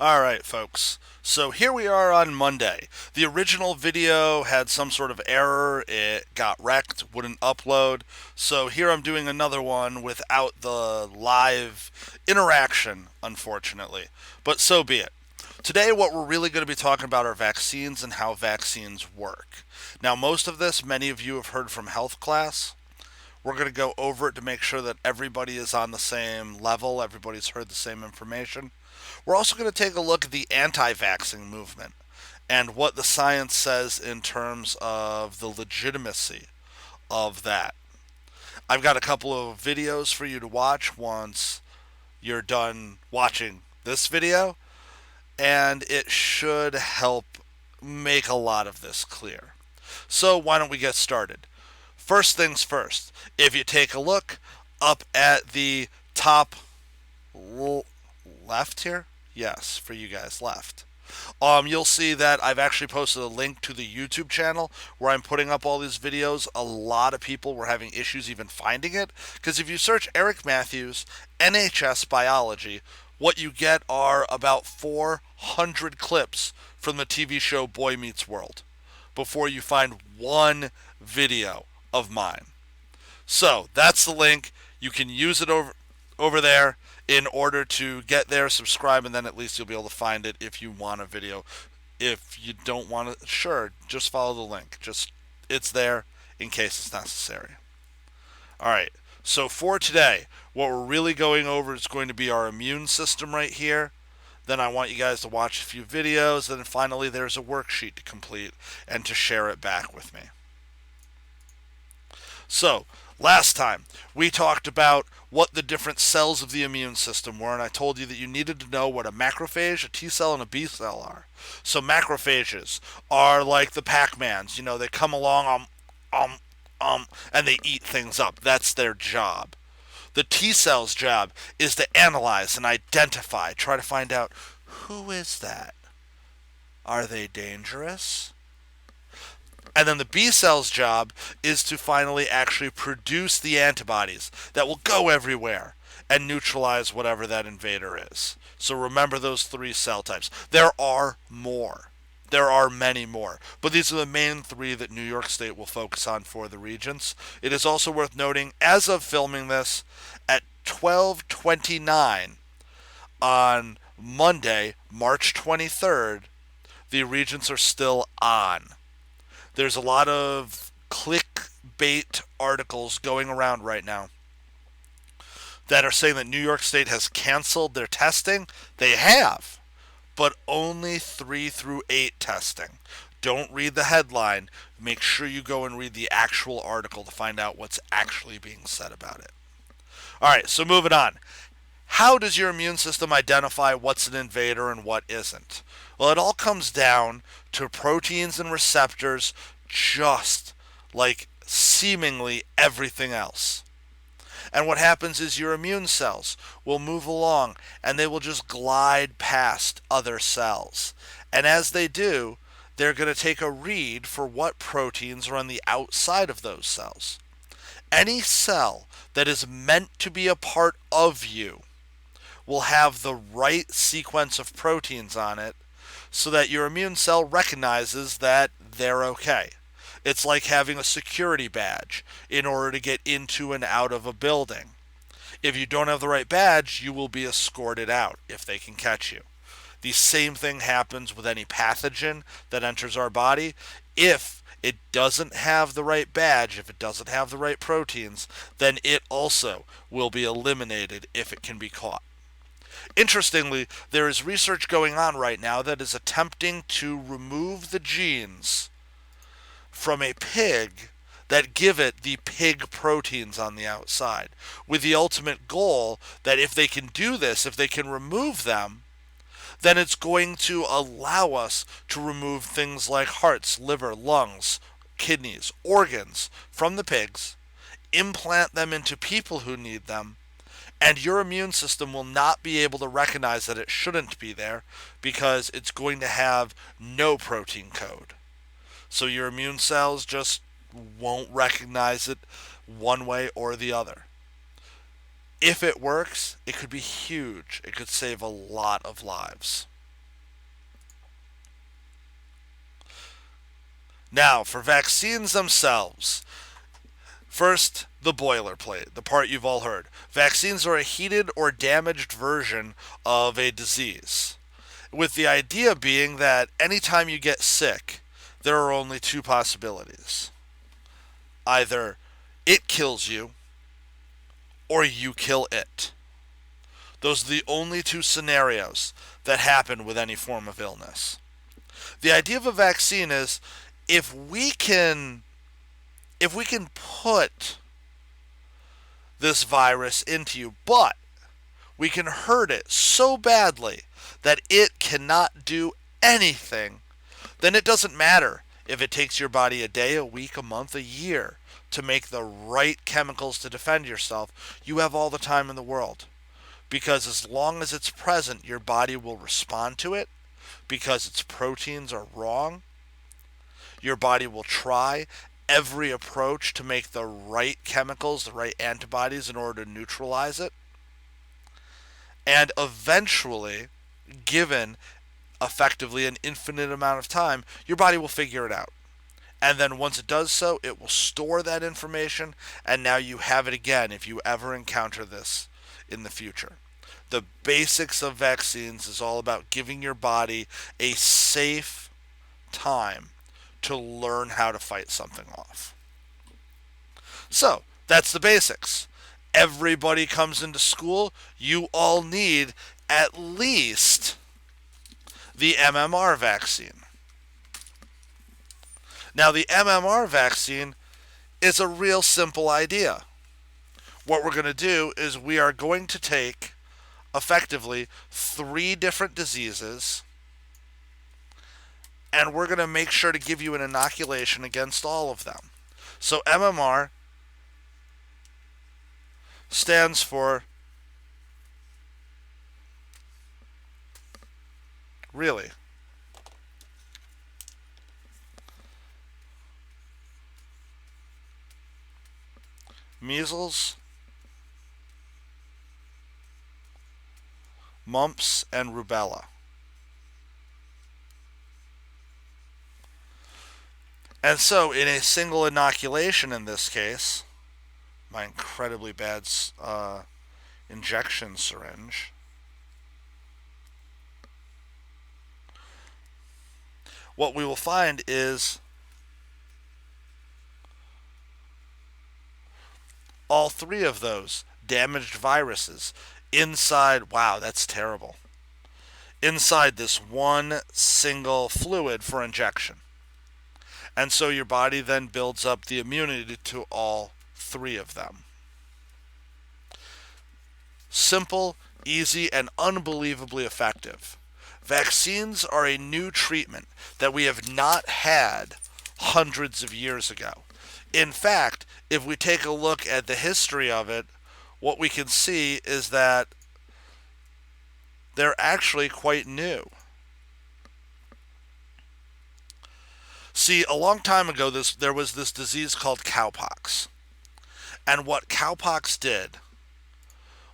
Alright, folks. So here we are on Monday. The original video had some sort of error. It got wrecked, wouldn't upload. So here I'm doing another one without the live interaction, unfortunately. But so be it. Today, what we're really going to be talking about are vaccines and how vaccines work. Now, most of this, many of you have heard from health class. We're going to go over it to make sure that everybody is on the same level, everybody's heard the same information. We're also going to take a look at the anti vaxxing movement and what the science says in terms of the legitimacy of that. I've got a couple of videos for you to watch once you're done watching this video, and it should help make a lot of this clear. So, why don't we get started? First things first, if you take a look up at the top left here, yes, for you guys left, you'll see that I've actually posted a link to the YouTube channel where I'm putting up all these videos. A lot of people were having issues even finding it because if you search Eric Matthews NHS biology, what you get are about 400 clips from the TV show Boy Meets World before you find one video of mine. So that's the link. You can use it over there in order to get there, subscribe, and then at least you'll be able to find it if you want a video. If you don't want it, sure, just follow the link. It's there in case it's necessary. All right. So for today, what we're really going over is going to be our immune system right here. Then I want you guys to watch a few videos. Then finally, there's a worksheet to complete and to share it back with me. So, last time we talked about what the different cells of the immune system were, and I told you that you needed to know what a macrophage, a T cell, and a B cell are. So, macrophages are like the Pac-Mans. You know, they come along, and they eat things up. That's their job. The T cell's job is to analyze and identify, try to find out who is that? Are they dangerous? And then the B cell's job is to finally actually produce the antibodies that will go everywhere and neutralize whatever that invader is. So remember those three cell types. There are more. There are many more. But these are the main three that New York State will focus on for the regents. It is also worth noting, as of filming this, at 12:29 on Monday, March 23rd, the regents are still on. There's a lot of clickbait articles going around right now that are saying that New York State has canceled their testing. They have, but only 3 through 8 testing. Don't read the headline. Make sure you go and read the actual article to find out what's actually being said about it. All right, so moving on. How does your immune system identify what's an invader and what isn't? Well, it all comes down to proteins and receptors, just like seemingly everything else. And what happens is your immune cells will move along and they will just glide past other cells. And as they do, they're going to take a read for what proteins are on the outside of those cells. Any cell that is meant to be a part of you will have the right sequence of proteins on it so that your immune cell recognizes that they're okay. It's like having a security badge in order to get into and out of a building. If you don't have the right badge, you will be escorted out if they can catch you. The same thing happens with any pathogen that enters our body. If it doesn't have the right badge, if it doesn't have the right proteins, then it also will be eliminated if it can be caught. Interestingly, there is research going on right now that is attempting to remove the genes from a pig that give it the pig proteins on the outside, with the ultimate goal that if they can do this, if they can remove them, then it's going to allow us to remove things like hearts, liver, lungs, kidneys, organs from the pigs, implant them into people who need them, and your immune system will not be able to recognize that it shouldn't be there because it's going to have no protein code. So your immune cells just won't recognize it one way or the other. If it works, it could be huge. It could save a lot of lives. Now, for vaccines themselves, first, the boilerplate, the part you've all heard. Vaccines are a heated or damaged version of a disease, with the idea being that anytime you get sick, there are only two possibilities. Either it kills you, or you kill it. Those are the only two scenarios that happen with any form of illness. The idea of a vaccine is if we can put this virus into you, but we can hurt it so badly that it cannot do anything, then it doesn't matter if it takes your body a day, a week, a month, a year to make the right chemicals to defend yourself. You have all the time in the world. Because as long as it's present, your body will respond to it because its proteins are wrong. Your body will try every approach to make the right chemicals, the right antibodies in order to neutralize it. And eventually, given effectively an infinite amount of time, your body will figure it out. And then once it does so, it will store that information, and now you have it again if you ever encounter this in the future. The basics of vaccines is all about giving your body a safe time to learn how to fight something off. So, that's the basics. Everybody comes into school, you all need at least the MMR vaccine. Now, the MMR vaccine is a real simple idea. What we're going to do is we are going to take effectively 3 different diseases, and we're going to make sure to give you an inoculation against all of them. So MMR stands for, really, measles, mumps, and rubella. And so, in a single inoculation in this case, my incredibly bad injection syringe, what we will find is all 3 of those damaged viruses inside, wow, that's terrible, inside this one single fluid for injection. And so your body then builds up the immunity to all 3 of them. Simple, easy, and unbelievably effective. Vaccines are a new treatment that we have not had hundreds of years ago. In fact, if we take a look at the history of it, what we can see is that they're actually quite new. See, a long time ago, there was this disease called cowpox. And what cowpox did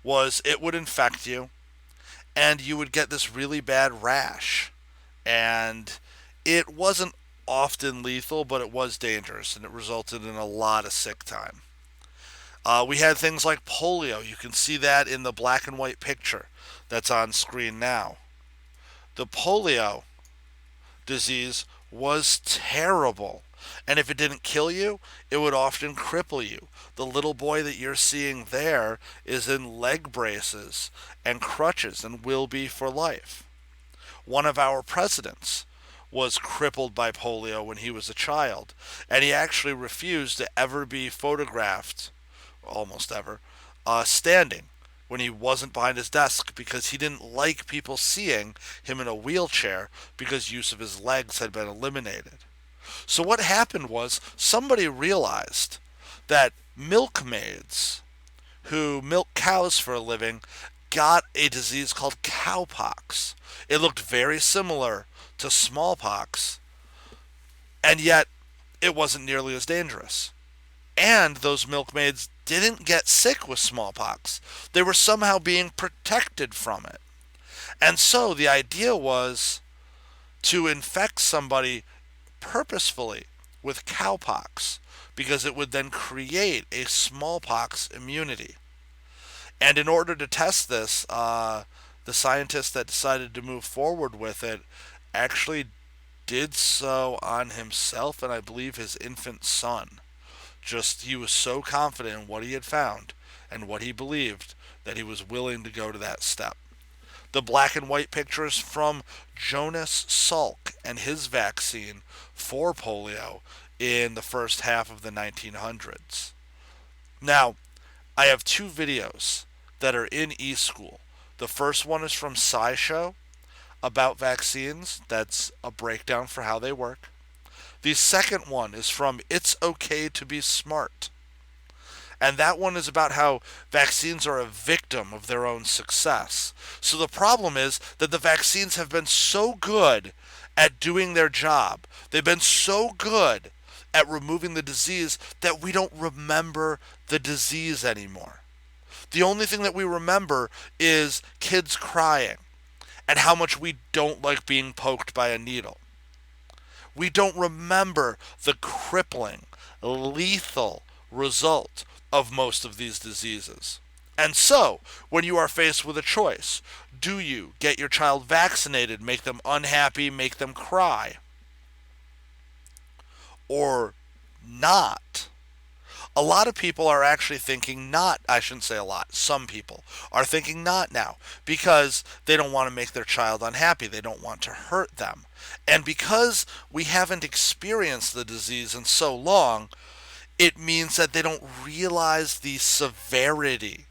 was it would infect you, and you would get this really bad rash. And it wasn't often lethal, but it was dangerous, and it resulted in a lot of sick time. We had things like polio. You can see that in the black and white picture that's on screen now. The polio disease was terrible. And if it didn't kill you, it would often cripple you. The little boy that you're seeing there is in leg braces and crutches and will be for life. One of our presidents was crippled by polio when he was a child, and he actually refused to ever be photographed, almost ever, standing when he wasn't behind his desk because he didn't like people seeing him in a wheelchair because use of his legs had been eliminated. So what happened was somebody realized that milkmaids who milk cows for a living got a disease called cowpox. It looked very similar to smallpox, and yet it wasn't nearly as dangerous. And those milkmaids didn't get sick with smallpox. They were somehow being protected from it. And so the idea was to infect somebody purposefully with cowpox because it would then create a smallpox immunity. And in order to test this, the scientist that decided to move forward with it actually did so on himself and I believe his infant son. Just he was so confident in what he had found and what he believed that he was willing to go to that step. The black and white pictures from Jonas Salk and his vaccine for polio in the first half of the 1900s. Now, I have two videos that are in eSchool. The first one is from SciShow about vaccines. That's a breakdown for how they work. The second one is from It's Okay to Be Smart. And that one is about how vaccines are a victim of their own success. So the problem is that the vaccines have been so good at doing their job. They've been so good at removing the disease that we don't remember the disease anymore. The only thing that we remember is kids crying and how much we don't like being poked by a needle. We don't remember the crippling, lethal result of most of these diseases. And so, when you are faced with a choice, do you get your child vaccinated, make them unhappy, make them cry, or not? A lot of people are actually thinking not. I shouldn't say a lot. Some people are thinking not now because they don't want to make their child unhappy. They don't want to hurt them. And because we haven't experienced the disease in so long, it means that they don't realize the severity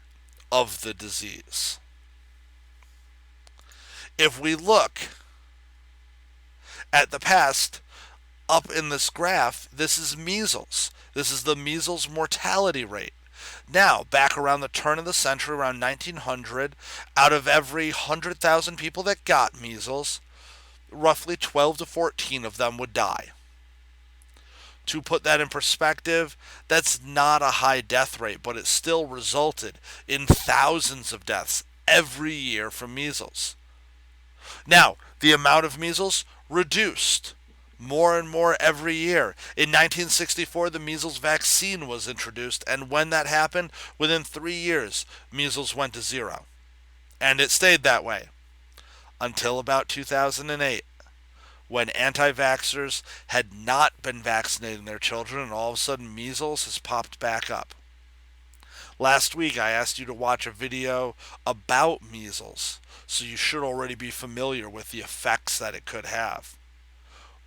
of the disease. If we look at the past, up in this graph, this is measles. This is the measles mortality rate. Now, back around the turn of the century, around 1900, out of every 100,000 people that got measles, roughly 12 to 14 of them would die. To put that in perspective, that's not a high death rate, but it still resulted in thousands of deaths every year from measles. Now, the amount of measles reduced more and more every year. In 1964, the measles vaccine was introduced, and when that happened, within 3 years, measles went to zero. And it stayed that way until about 2008. When anti-vaxxers had not been vaccinating their children, and all of a sudden measles has popped back up. Last week I asked you to watch a video about measles, so you should already be familiar with the effects that it could have.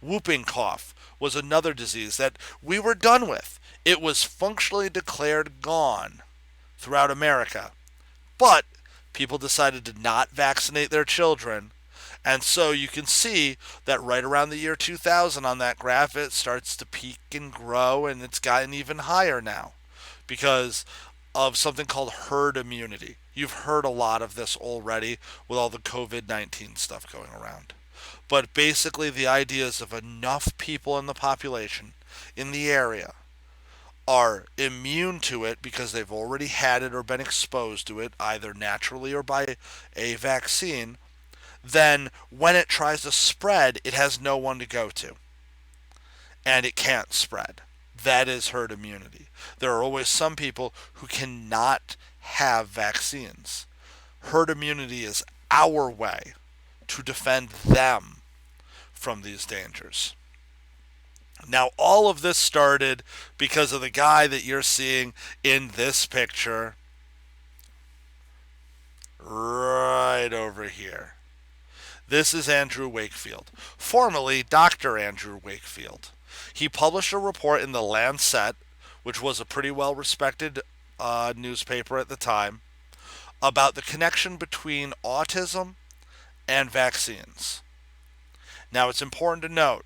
Whooping cough was another disease that we were done with. It was functionally declared gone throughout America. But people decided to not vaccinate their children. And so you can see that right around the year 2000 on that graph, it starts to peak and grow, and it's gotten even higher now because of something called herd immunity. You've heard a lot of this already with all the COVID-19 stuff going around. But basically the idea is if enough people in the population in the area are immune to it because they've already had it or been exposed to it, either naturally or by a vaccine, then when it tries to spread, it has no one to go to. And it can't spread. That is herd immunity. There are always some people who cannot have vaccines. Herd immunity is our way to defend them from these dangers. Now, all of this started because of the guy that you're seeing in this picture right over here. This is Andrew Wakefield, formerly Dr. Andrew Wakefield. He published a report in the Lancet, which was a pretty well-respected newspaper at the time, about the connection between autism and vaccines. Now, it's important to note,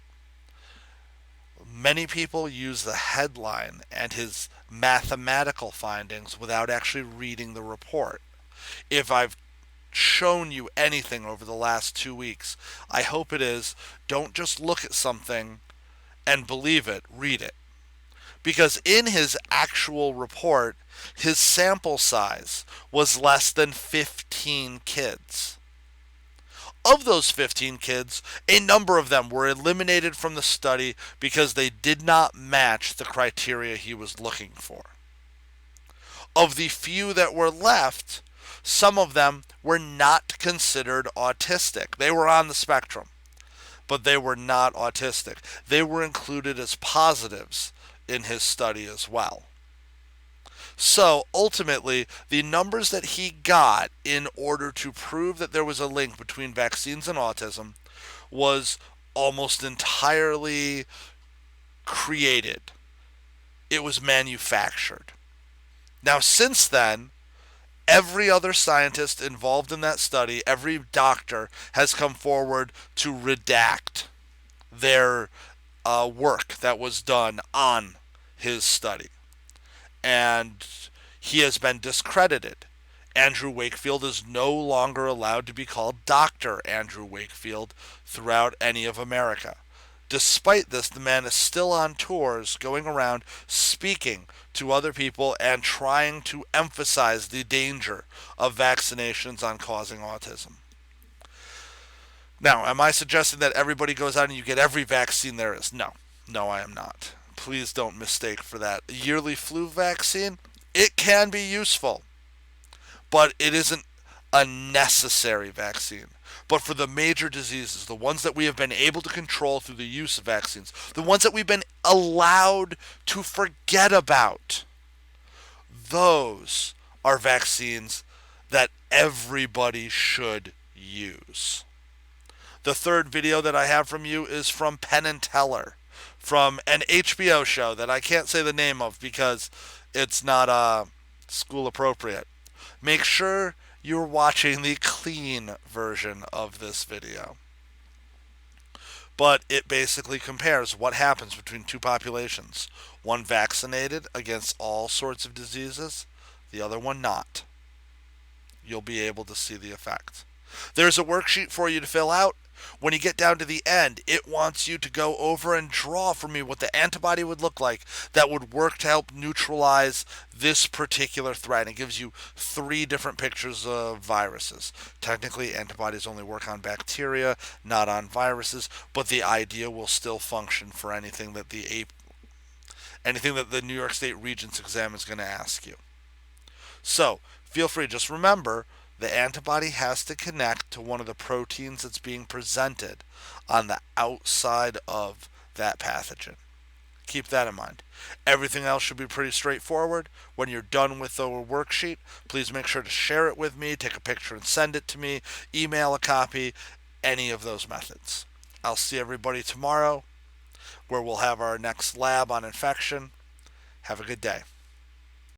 many people use the headline and his mathematical findings without actually reading the report. If I've shown you anything over the last 2 weeks, I hope it is, don't just look at something and believe it, read it. Because in his actual report, his sample size was less than 15 kids. Of those 15 kids, a number of them were eliminated from the study because they did not match the criteria he was looking for. Of the few that were left, some of them were not considered autistic. They were on the spectrum, but they were not autistic. They were included as positives in his study as well. So ultimately, the numbers that he got in order to prove that there was a link between vaccines and autism was almost entirely created. It was manufactured. Now, since then, every other scientist involved in that study, every doctor has come forward to redact their work that was done on his study. And he has been discredited. Andrew Wakefield is no longer allowed to be called Dr. Andrew Wakefield throughout any of America. Despite this, the man is still on tours going around speaking to other people and trying to emphasize the danger of vaccinations on causing autism. Now, am I suggesting that everybody goes out and you get every vaccine there is? No. No, I am not. Please don't mistake for that. A yearly flu vaccine, it can be useful, but it isn't a necessary vaccine. But for the major diseases, the ones that we have been able to control through the use of vaccines, the ones that we've been allowed to forget about, those are vaccines that everybody should use. The third video that I have from you is from Penn and Teller, from an HBO show that I can't say the name of because it's not school appropriate. Make sure you're watching the clean version of this video. But it basically compares what happens between two populations. One vaccinated against all sorts of diseases, the other one not. You'll be able to see the effect. There's a worksheet for you to fill out. When you get down to the end, it wants you to go over and draw for me what the antibody would look like that would work to help neutralize this particular threat. It gives you 3 different pictures of viruses. Technically, antibodies only work on bacteria, not on viruses, but the idea will still function for anything that the New York State Regents exam is going to ask you. So, feel free, just remember, the antibody has to connect to one of the proteins that's being presented on the outside of that pathogen. Keep that in mind. Everything else should be pretty straightforward. When you're done with the worksheet, please make sure to share it with me, take a picture and send it to me, email a copy, any of those methods. I'll see everybody tomorrow where we'll have our next lab on infection. Have a good day.